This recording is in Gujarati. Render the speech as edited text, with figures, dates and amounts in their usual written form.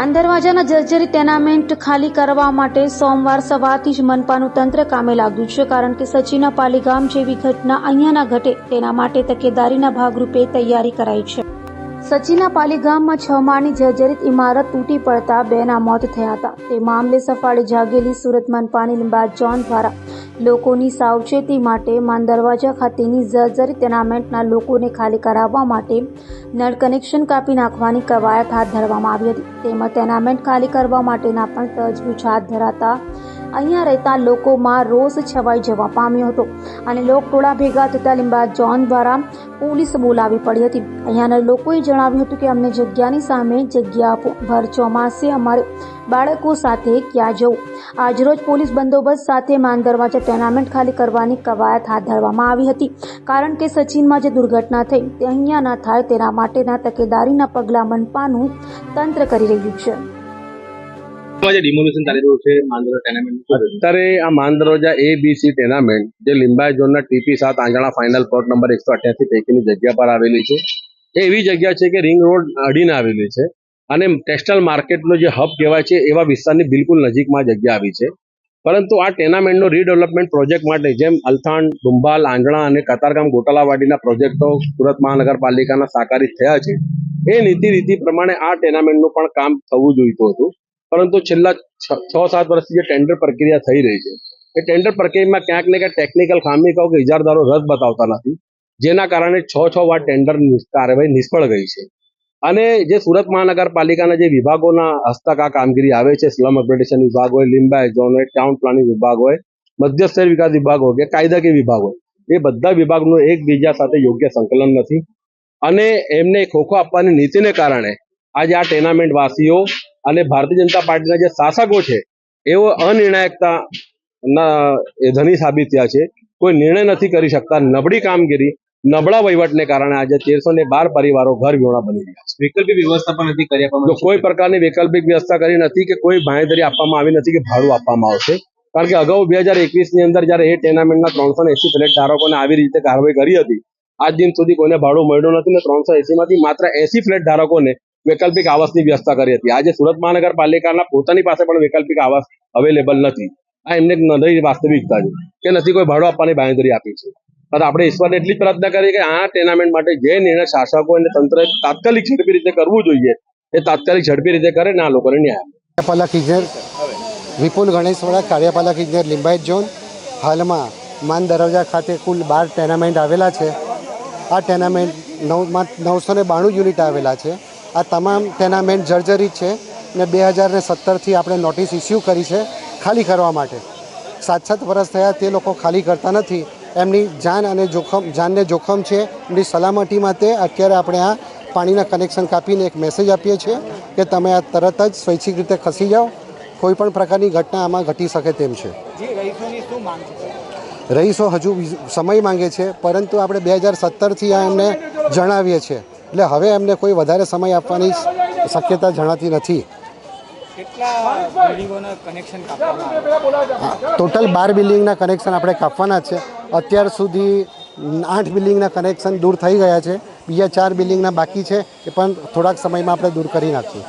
માન દરવાજાના જર્જરિત ટેનામેન્ટ ખાલી કરવા માટે સોમવાર સવારથી જ મનપાનું તંત્ર કામે લાગ્યું છે, કારણ કે સચીના પાલીગામ જેવી ઘટના અહીંયા ના ઘટે તેના માટે તકેદારીના ભાગરૂપે તૈયારી કરાઈ છે. સચીના પાલીગામમાં 6 માળની જર્જરિત ઇમારત તૂટી પડતા 2ના મોત થયા હતા. તે મામલે સફાળે જાગેલી સુરત મનપાની લિંબાયત ઝોન દ્વારા લોકોની સાવચેતી માટે માન દરવાજા ખાતેની જર્જરિત ટેનામેન્ટના લોકોને ખાલી કરાવવા માટે નળ કનેક્શન કાપી નાખવાની કવાયત હાથ ધરવામાં આવી હતી. તેમજ ટેનામેન્ટ ખાલી કરવા માટેના પણ તજવીજ હાથ ધરાતા અહીંયા રહેતા લોકોમાં રોષ છવાઈ જવા પામ્યો હતો અને લોકટોળા ભેગા થતા લિંબાયત ઝોન દ્વારા પોલીસ બોલાવી પડી હતી. અહીંયાના લોકોએ જણાવ્યું હતું કે અમને જગ્યાની સામે જગ્યા આપો, ભર ચોમાસે અમારે બાળકો સાથે ક્યાં જવું. આજરોજ પોલીસ બંદોબસ્ત સાથે માન દરવાજા ટેનામેન્ટ ખાલી કરવાની કવાયત હાથ ધરવામાં આવી હતી, કારણ કે સચીનમાં જે દુર્ઘટના થઈ તે અહીંયા ન થાય તેના માટેના તકેદારીના પગલાં મનપાનું તંત્ર કરી રહ્યું છે. અત્યારે આ માન દરવાજા ABC ટેનામેન્ટ જે લિંબાયત ઝોનના TP7 આંજણા ફાઇનલ પ્લોટ નંબર 188 પૈકીની જગ્યા પર આવેલી છે. એ એવી જગ્યા છે કે રિંગ રોડ અડીને આવેલી છે અને ટેક્સટાઇલ માર્કેટનો જે હબ કહેવાય છે એવા વિસ્તારની બિલકુલ નજીકમાં જગ્યા આવી છે. પરંતુ આ ટેનામેન્ટનો રીડેવલપમેન્ટ પ્રોજેક્ટ માટે જેમ અલથાણ, ડુંભાલ, આંજણા અને કતારગામ ગોટાલાવાડીના પ્રોજેક્ટો સુરત મહાનગરપાલિકાના સાકારિત થયા છે, એ નીતિ પ્રમાણે આ ટેનામેન્ટનું પણ કામ થવું જોઈતું હતું. પરંતુ છેલ્લા 6-7 વર્ષથી જે ટેન્ડર પ્રક્રિયા થઈ રહી છે એ ટેન્ડર પ્રક્રિયામાં ક્યાંક ને ક્યાંક ટેકનિકલ ખામી કહો કે ઇજારદારો રદ બતાવતા નથી, જેના કારણે 6 વાર ટેન્ડર કાર્યવાહી નિષ્ફળ ગઈ છે. અને જે સુરત મહાનગરપાલિકાના જે વિભાગોના હસ્તક આ કામગીરી આવે છે, સ્લમ અપગ્રેડેશન વિભાગ હોય, લિંબાયત ઝોન હોય, ટાઉન પ્લાનિંગ વિભાગ હોય, મધ્ય શહેર વિકાસ વિભાગ હોય કે કાયદાકીય વિભાગ હોય, એ બધા વિભાગનું એકબીજા સાથે યોગ્ય સંકલન નથી અને એમને ખોખો આપવાની નીતિને કારણે આજે આ ટેનામેન્ટ વાસીઓ અને ભારતીય જનતા પાર્ટીના જે શાસકો છે એવો અનિર્ણાયકતા ધની સાબિત થયા છે. કોઈ નિર્ણય નથી કરી શકતા. નબળી કામગીરી, નબળા વહીવટને કારણે આજે 1312 પરિવારો ઘર વિહોણા બની ગયા છે. વૈકલ્પિક વ્યવસ્થા પણ નથી કરી આપવામાં. કોઈ પ્રકારની વૈકલ્પિક વ્યવસ્થા કરી નથી કે કોઈ બાંહેધરી આપવામાં આવી નથી કે ભાડું આપવામાં આવશે. કારણ કે અગાઉ 2021ની અંદર જ્યારે એ ટેનામેન્ટના 380 ફ્લેટ ધારકોને આવી રીતે કાર્યવાહી કરી હતી, આજ દિન સુધી કોઈને ભાડું મળ્યું નથી ને 380માંથી માત્ર 80 ફ્લેટ ધારકોને વૈકલ્પિક આવાસની વ્યવસ્થા કરી હતી. આજે સુરત મહાનગરપાલિકાના પોતાની પાસે પણ વૈકલ્પિક આવાસ અવેલેબલ નથી. આ એમને નરી વાસ્તવિકતા છે કે નથી કોઈ ભાડું આપવાની બાંહેધરી આપી છે. પણ આપણે ઈશ્વરને એટલી જ પ્રાર્થના કરીએ કે આ ટેનામેન્ટ માટે જે નિર્ણય શાસકો અને તંત્ર તાત્કાલિક ઝડપી રીતે કરવું જોઈએ એ તાત્કાલિક ઝડપી રીતે કરે ને આ લોકોને ન્યાય. કાર્યપાલક ઇજનેર વિપુલ ગણેશવાળા, કાર્યપાલક ઇજનેર લિંબાયત ઝોન. હાલમાં માન દરવાજા ખાતે કુલ 12 ટેનામેન્ટ આવેલા છે. આ ટેનામેન્ટ 992 યુનિટ આવેલા છે. આ તમામ ટેનામેન્ટ જર્જરિત છે ને 2017થી આપણે નોટિસ ઇસ્યુ કરી છે ખાલી કરવા માટે. 7 વર્ષ થયા તે લોકો ખાલી કરતા નથી. એમની જાનને જોખમ છે. એમની સલામતી માટે અત્યારે આપણે આ પાણીના કનેક્શન કાપીને એક મેસેજ આપીએ છીએ કે તમે આ તરત જ સ્વૈચ્છિક રીતે ખસી જાઓ. કોઈ પણ પ્રકારની ઘટના આમાં ઘટી શકે તેમ છે. રહીશો હજુ સમય માંગે છે, પરંતુ આપણે 2017થી આ એમને જણાવીએ છીએ, એટલે હવે એમને કોઈ વધારે સમય આપવાની શક્યતા જણાતી નથી. ટોટલ 12 બિલ્ડિંગના કનેક્શન આપણે કાપવાના છે. અત્યાર સુધી 8 બિલ્ડિંગના કનેક્શન દૂર થઈ ગયા છે. બીજા 4 બિલ્ડિંગના બાકી છે, એ પણ થોડાક સમયમાં આપણે દૂર કરી નાખીએ.